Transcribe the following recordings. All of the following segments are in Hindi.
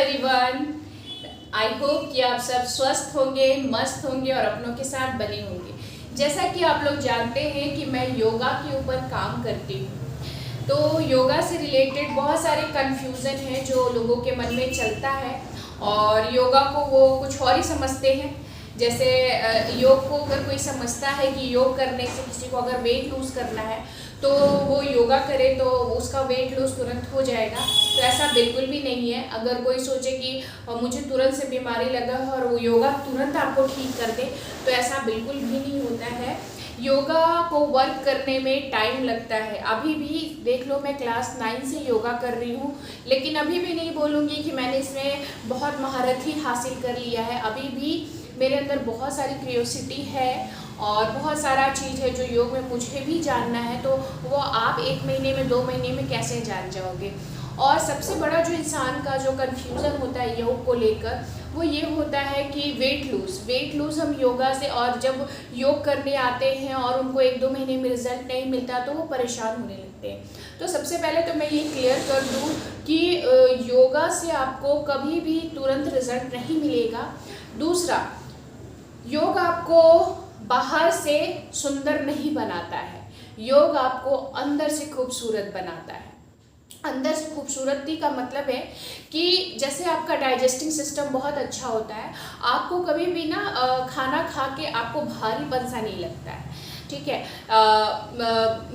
एवरीवन, आई होप कि आप सब स्वस्थ होंगे, मस्त होंगे और अपनों के साथ बने होंगे। जैसा कि आप लोग जानते हैं कि मैं योगा के ऊपर काम करती हूँ, तो योगा से रिलेटेड बहुत सारे कन्फ्यूज़न हैं जो लोगों के मन में चलता है और योगा को वो कुछ और ही समझते हैं। जैसे योग को अगर कोई समझता है कि योग करने से किसी को अगर वेट लूज़ करना है तो वो योगा करे तो उसका वेट लूज़ तुरंत हो जाएगा, तो ऐसा बिल्कुल भी नहीं है। अगर कोई सोचे कि मुझे तुरंत से बीमारी लगा है और वो योगा तुरंत आपको ठीक कर दे, तो ऐसा बिल्कुल भी नहीं होता है। योगा को वर्क करने में टाइम लगता है। अभी भी देख लो, मैं क्लास 9 से योगा कर रही हूँ, लेकिन अभी भी नहीं बोलूँगी कि मैंने इसमें बहुत महारत ही हासिल कर लिया है। अभी भी मेरे अंदर बहुत सारी क्यूरियोसिटी है और बहुत सारा चीज़ है जो योग में मुझे भी जानना है, तो वो आप 1 महीने में 2 महीने में कैसे जान जाओगे। और सबसे बड़ा जो इंसान का जो कन्फ्यूज़न होता है योग को लेकर, वो ये होता है कि वेट लूज़ हम योगा से, और जब योग करने आते हैं और उनको 1-2 महीने में रिजल्ट नहीं मिलता तो वो परेशान होने लगते हैं। तो सबसे पहले तो मैं ये क्लियर कर दूँ कि योगा से आपको कभी भी तुरंत रिजल्ट नहीं मिलेगा। दूसरा, योग आपको बाहर से सुंदर नहीं बनाता है, योग आपको अंदर से खूबसूरत बनाता है। अंदर से खूबसूरती का मतलब है कि जैसे आपका डाइजेस्टिंग सिस्टम बहुत अच्छा होता है, आपको कभी भी ना खाना खा के आपको भारीपन सा नहीं लगता है, ठीक है।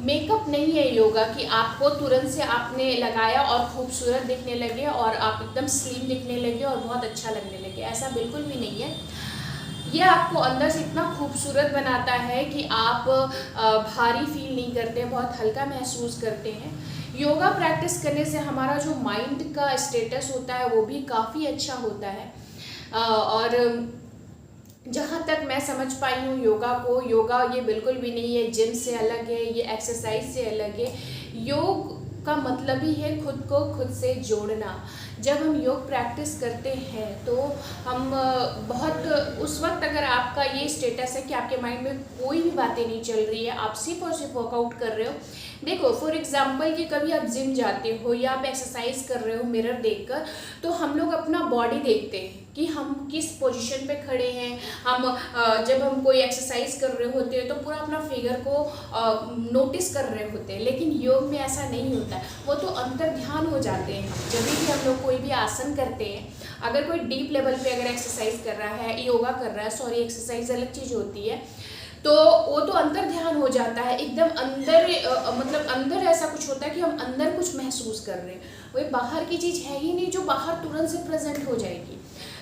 मेकअप नहीं है योगा कि आपको तुरंत से आपने लगाया और खूबसूरत दिखने लगे और आप एकदम स्लिम दिखने लगे और बहुत अच्छा लगने लगे, ऐसा बिल्कुल भी नहीं है। ये आपको अंदर से इतना खूबसूरत बनाता है कि आप भारी फील नहीं करते, बहुत हल्का महसूस करते हैं। योगा प्रैक्टिस करने से हमारा जो माइंड का स्टेटस होता है वो भी काफ़ी अच्छा होता है। और जहाँ तक मैं समझ पाई हूँ योगा ये बिल्कुल भी नहीं है जिम से अलग है, ये एक्सरसाइज से अलग है। योग का मतलब ही है खुद को खुद से जोड़ना। जब हम योग प्रैक्टिस करते हैं तो हम बहुत उस वक्त, अगर आपका ये स्टेटस है कि आपके माइंड में कोई भी बातें नहीं चल रही है, आप सिर्फ और सिर्फ वर्कआउट कर रहे हो। देखो फॉर एग्जांपल कि कभी आप जिम जाते हो या आप एक्सरसाइज कर रहे हो मिरर देखकर, तो हम लोग अपना बॉडी देखते हैं कि हम किस पोजीशन पे खड़े हैं। हम जब हम कोई एक्सरसाइज कर रहे होते हैं तो पूरा अपना फिगर को नोटिस कर रहे होते हैं, लेकिन योग में ऐसा नहीं होता है। वो तो अंतर ध्यान हो जाते हैं। जब भी हम लोग कोई भी आसन करते हैं, अगर कोई डीप लेवल पे अगर एक्सरसाइज कर रहा है, योगा कर रहा है, सॉरी एक्सरसाइज अलग चीज़ होती है, तो वो तो अंतर ध्यान हो जाता है एकदम अंदर। मतलब अंदर ऐसा कुछ होता है कि हम अंदर कुछ महसूस कर रहे हैं, वही बाहर की चीज़ है ही नहीं जो बाहर तुरंत से प्रेजेंट हो जाएगी।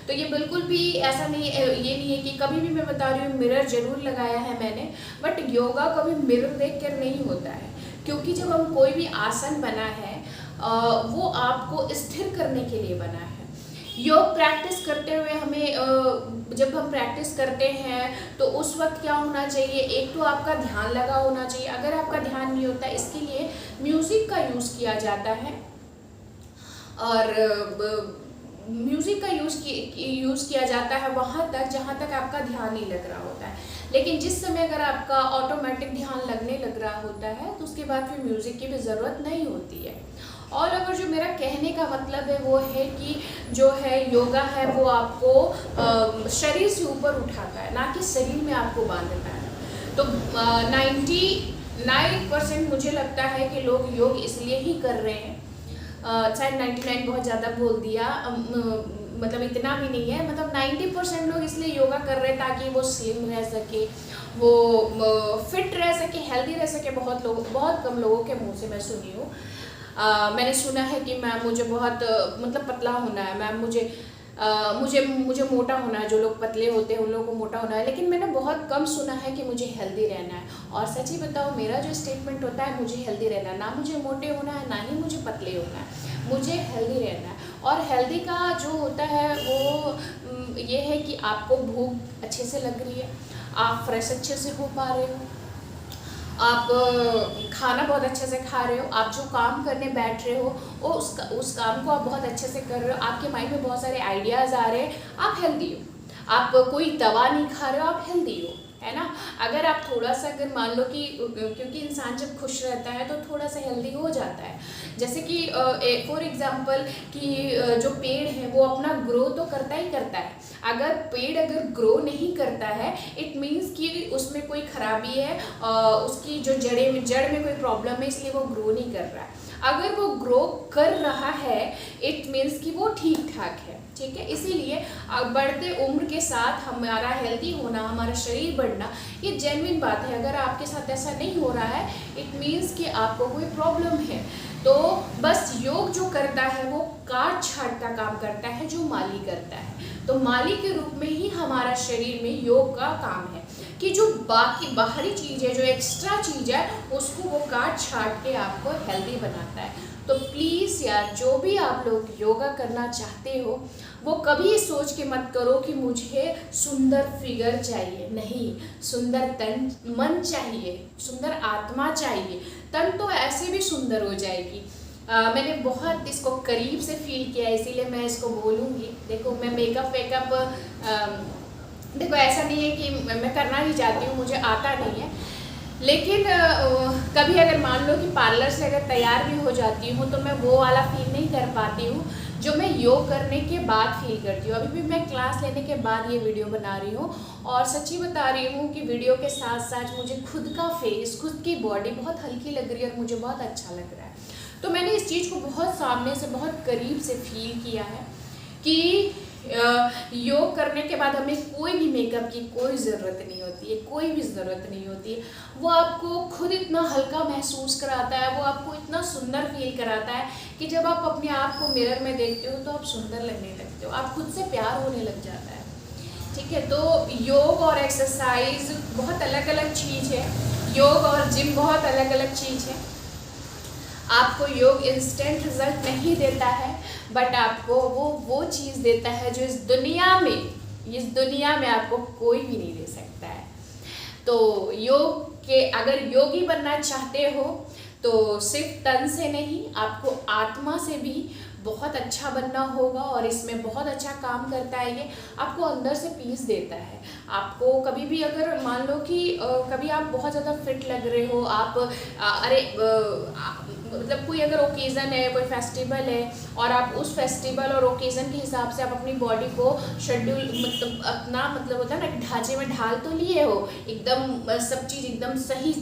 तो ये बिल्कुल भी ऐसा नहीं है, ये नहीं है कि कभी भी मैं बता रही हूँ मिरर जरूर लगाया है मैंने, बट योगा कभी मिरर देख कर नहीं होता है। क्योंकि जब हम कोई भी आसन बना है वो आपको स्थिर करने के लिए बना है। योग प्रैक्टिस करते हुए हमें जब हम प्रैक्टिस करते हैं तो उस वक्त क्या होना चाहिए, एक तो आपका ध्यान लगा होना चाहिए। अगर आपका ध्यान नहीं होता, इसके लिए म्यूज़िक का यूज़ किया जाता है, और म्यूज़िक का यूज़ किया जाता है वहाँ तक जहाँ तक आपका ध्यान नहीं लग रहा होता है। लेकिन जिस समय अगर आपका ऑटोमेटिक ध्यान लगने लग रहा होता है तो उसके बाद फिर म्यूज़िक की भी ज़रूरत नहीं होती है। और अगर जो मेरा कहने का मतलब है वो है कि जो है योगा है वो आपको शरीर से ऊपर उठाता है, ना कि शरीर में आपको बांधता है। तो 99% मुझे लगता है कि लोग योग इसलिए ही कर रहे हैं, शायद 99 बहुत ज़्यादा बोल दिया, मतलब इतना भी नहीं है, मतलब 90% लोग इसलिए योगा कर रहे हैं ताकि वो स्लिम रह सके, वो फिट रह सके, हेल्दी रह सके। बहुत कम लोगों के मुंह से मैं सुनी हूँ। मैंने सुना है कि मैम मुझे बहुत मतलब पतला होना है, मैम मुझे मोटा होना है। जो लोग पतले होते हैं उन लोगों को मोटा होना है, लेकिन मैंने बहुत कम सुना है कि मुझे हेल्दी रहना है। और सच ही बताओ, मेरा जो स्टेटमेंट होता है मुझे हेल्दी रहना है, ना मुझे मोटे होना है ना ही मुझे पतले होना है, मुझे हेल्दी रहना है। और हेल्दी का जो होता है वो ये है कि आपको भूख अच्छे से लग रही है, आप फ्रेश अच्छे से हो पा रहे हो, आप खाना बहुत अच्छे से खा रहे हो, आप जो काम करने बैठ रहे हो वो उस काम को आप बहुत अच्छे से कर रहे हो, आपके माइंड में बहुत सारे आइडियाज़ आ रहे हैं, आप हेल्दी हो। आप कोई दवा नहीं खा रहे हो, आप हेल्दी हो। है ना। अगर आप थोड़ा सा, अगर मान लो कि, क्योंकि इंसान जब खुश रहता है तो थोड़ा सा हेल्दी हो जाता है। जैसे कि फॉर एग्जांपल कि जो पेड़ है वो अपना ग्रो तो करता ही करता है। अगर पेड़ अगर ग्रो नहीं करता है, इट मीन्स कि उसमें कोई खराबी है, उसकी जो जड़ में कोई प्रॉब्लम है, इसलिए वो ग्रो नहीं कर रहा है। अगर वो ग्रो कर रहा है, इट मीन्स कि वो ठीक ठाक है, ठीक है। इसीलिए बढ़ते उम्र के साथ हमारा हेल्दी होना, हमारा शरीर बढ़ना, ये जेन्युइन बात है। अगर आपके साथ ऐसा नहीं हो रहा है, इट मीन्स कि आपको कोई प्रॉब्लम है। तो बस योग जो करता है वो काट छाट का काम करता है, जो माली करता है। तो माली के रूप में ही हमारा शरीर में योग का काम है कि जो बाकी बाहरी चीज़ है, जो एक्स्ट्रा चीज़ है, उसको वो काट छाट के आपको हेल्दी बनाता है। तो प्लीज़ यार, जो भी आप लोग योगा करना चाहते हो, वो कभी सोच के मत करो कि मुझे सुंदर फिगर चाहिए। नहीं, सुंदर तन मन चाहिए, सुंदर आत्मा चाहिए। तन तो ऐसे भी सुंदर हो जाएगी। मैंने बहुत इसको करीब से फील किया, इसीलिए मैं इसको बोलूँगी। देखो, मैं मेकअप देखो, ऐसा नहीं है कि मैं करना नहीं चाहती हूँ, मुझे आता नहीं है, लेकिन कभी अगर मान लो कि पार्लर से अगर तैयार भी हो जाती हूँ, तो मैं वो वाला फील नहीं कर पाती हूँ जो मैं योग करने के बाद फील करती हूँ। अभी भी मैं क्लास लेने के बाद ये वीडियो बना रही हूँ, और सच्ची बता रही हूँ कि वीडियो के साथ साथ मुझे खुद का फेस, खुद की बॉडी बहुत हल्की लग रही है और मुझे बहुत अच्छा लग रहा है। तो मैंने इस चीज़ को बहुत सामने से, बहुत करीब से फील किया है कि योग करने के बाद हमें कोई भी मेकअप की कोई ज़रूरत नहीं होती है, कोई भी ज़रूरत नहीं होती है। वो आपको खुद इतना हल्का महसूस कराता है, वो आपको इतना सुंदर फील कराता है कि जब आप अपने आप को मिरर में देखते हो तो आप सुंदर लगने लगते हो, आप खुद से प्यार होने लग जाता है, ठीक है। तो योग और एक्सरसाइज बहुत अलग अलग चीज़ है, योग और जिम बहुत अलग अलग चीज़ है। आपको योग इंस्टेंट रिजल्ट नहीं देता है, बट आपको वो चीज़ देता है जो इस दुनिया में आपको कोई भी नहीं दे सकता है। तो योग के, अगर योगी बनना चाहते हो तो सिर्फ तन से नहीं, आपको आत्मा से भी बहुत अच्छा बनना होगा। और इसमें बहुत अच्छा काम करता है ये, आपको अंदर से पीस देता है। आपको कभी भी अगर मान लो कि कभी आप बहुत ज़्यादा फिट लग रहे हो, आप मतलब कोई अगर ओकेज़न है, कोई फेस्टिवल है, और आप उस फेस्टिवल और ओकेज़न के हिसाब से आप अपनी बॉडी को शेड्यूल, मतलब अपना, मतलब होता है ना, ढांचे में ढाल तो लिए हो, एकदम सब चीज़ एकदम सही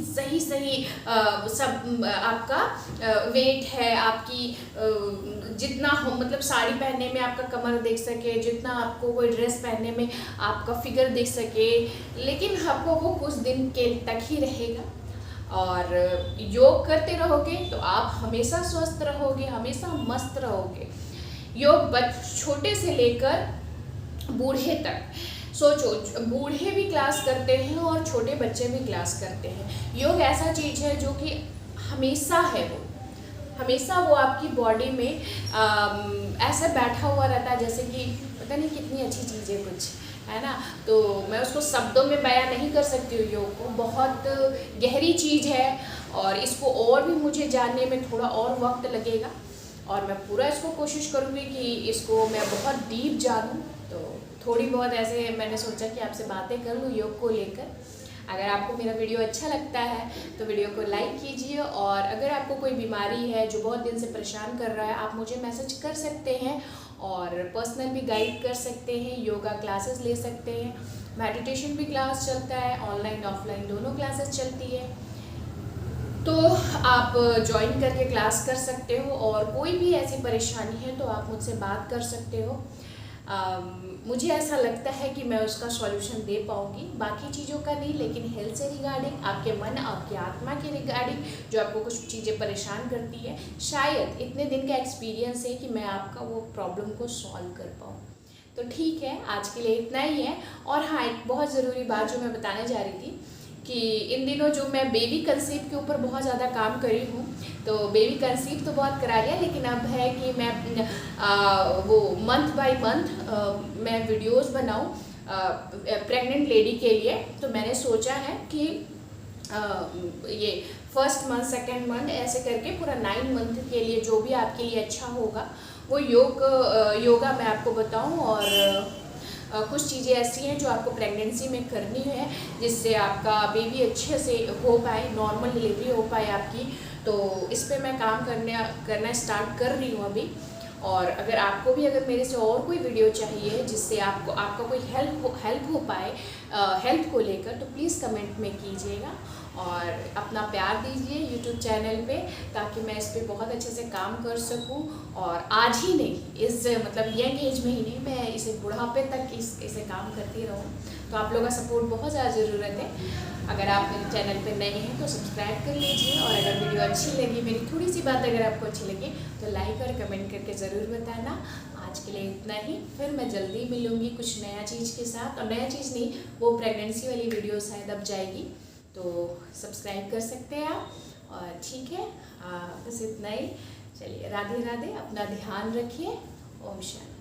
सब आपका वेट है, आपकी जितना हो, मतलब साड़ी पहनने में आपका कमर देख सके, जितना आपको कोई ड्रेस पहनने में आपका फिगर देख सके, लेकिन आपको वो कुछ दिन के तक ही रहेगा। और योग करते रहोगे तो आप हमेशा स्वस्थ रहोगे, हमेशा मस्त रहोगे। योग छोटे से लेकर बूढ़े तक, सोचो, बूढ़े भी क्लास करते हैं और छोटे बच्चे भी क्लास करते हैं। योग ऐसा चीज़ है जो कि हमेशा है, वो हमेशा वो आपकी बॉडी में ऐसे बैठा हुआ रहता है, जैसे कि पता नहीं कितनी अच्छी चीज़ है कुछ, है ना। तो मैं उसको शब्दों में बयां नहीं कर सकती हूँ। योग को बहुत गहरी चीज़ है, और इसको और भी मुझे जानने में थोड़ा और वक्त लगेगा, और मैं पूरा इसको कोशिश करूँगी कि इसको मैं बहुत डीप जानूँ। तो थोड़ी बहुत ऐसे मैंने सोचा कि आपसे बातें कर लूँ योग को लेकर। अगर आपको मेरा वीडियो अच्छा लगता है तो वीडियो को लाइक कीजिए, और अगर आपको कोई बीमारी है जो बहुत दिन से परेशान कर रहा है, आप मुझे मैसेज कर सकते हैं, और पर्सनल भी गाइड कर सकते हैं, योगा क्लासेस ले सकते हैं, मेडिटेशन भी क्लास चलता है, ऑनलाइन ऑफलाइन दोनों क्लासेस चलती है। तो आप ज्वाइन करके क्लास कर सकते हो, और कोई भी ऐसी परेशानी है तो आप मुझसे बात कर सकते हो। मुझे ऐसा लगता है कि मैं उसका सॉल्यूशन दे पाऊँगी, बाकी चीज़ों का नहीं, लेकिन हेल्थ से रिगार्डिंग, आपके मन, आपकी आत्मा के रिगार्डिंग जो आपको कुछ चीज़ें परेशान करती है, शायद इतने दिन का एक्सपीरियंस है कि मैं आपका वो प्रॉब्लम को सॉल्व कर पाऊँ। तो ठीक है, आज के लिए इतना ही है। और हाँ, एक बहुत ज़रूरी बात जो मैं बताने जा रही थी कि इन दिनों जो मैं बेबी कंसीव के ऊपर बहुत ज़्यादा काम करी हूँ, तो बेबी कंसीव तो बहुत करा लिया, लेकिन अब है कि मैं वो मंथ बाय मंथ मैं वीडियोस बनाऊँ प्रेग्नेंट लेडी के लिए। तो मैंने सोचा है कि ये फर्स्ट मंथ, सेकेंड मंथ, ऐसे करके पूरा 9 मंथ के लिए जो भी आपके लिए अच्छा होगा वो योगा मैं आपको बताऊँ, और कुछ चीज़ें ऐसी हैं जो आपको प्रेगनेंसी में करनी है, जिससे आपका बेबी अच्छे से हो पाए, नॉर्मल डिलीवरी हो पाए आपकी। तो इस पे मैं काम करना स्टार्ट कर रही हूँ अभी। और अगर मेरे से और कोई वीडियो चाहिए जिससे आपका कोई हेल्प हो पाए हेल्थ को लेकर, तो प्लीज़ कमेंट में कीजिएगा और अपना प्यार दीजिए यूट्यूब चैनल पे, ताकि मैं इस पे बहुत अच्छे से काम कर सकूं। और आज ही नहीं, इस मतलब यंग एज में ही नहीं, मैं इसे बुढ़ापे तक इसे काम करती रहूं। तो आप लोगों का सपोर्ट बहुत ज़्यादा ज़रूरत है। अगर आप मेरे चैनल पे नए हैं तो सब्सक्राइब कर लीजिए, और अगर वीडियो अच्छी लगी, मेरी थोड़ी सी बात अगर आपको अच्छी लगी, तो लाइक और कमेंट करके ज़रूर बताना। आज के लिए इतना ही, फिर मैं जल्दी मिलूँगी कुछ नया चीज़ के साथ। और नया चीज़ नहीं, वो प्रेगनेंसी वाली वीडियो शायद अब जाएगी, तो सब्सक्राइब कर सकते हैं आप। और ठीक है, बस इतना ही। चलिए, राधे राधे, अपना ध्यान रखिए। ओम शांति।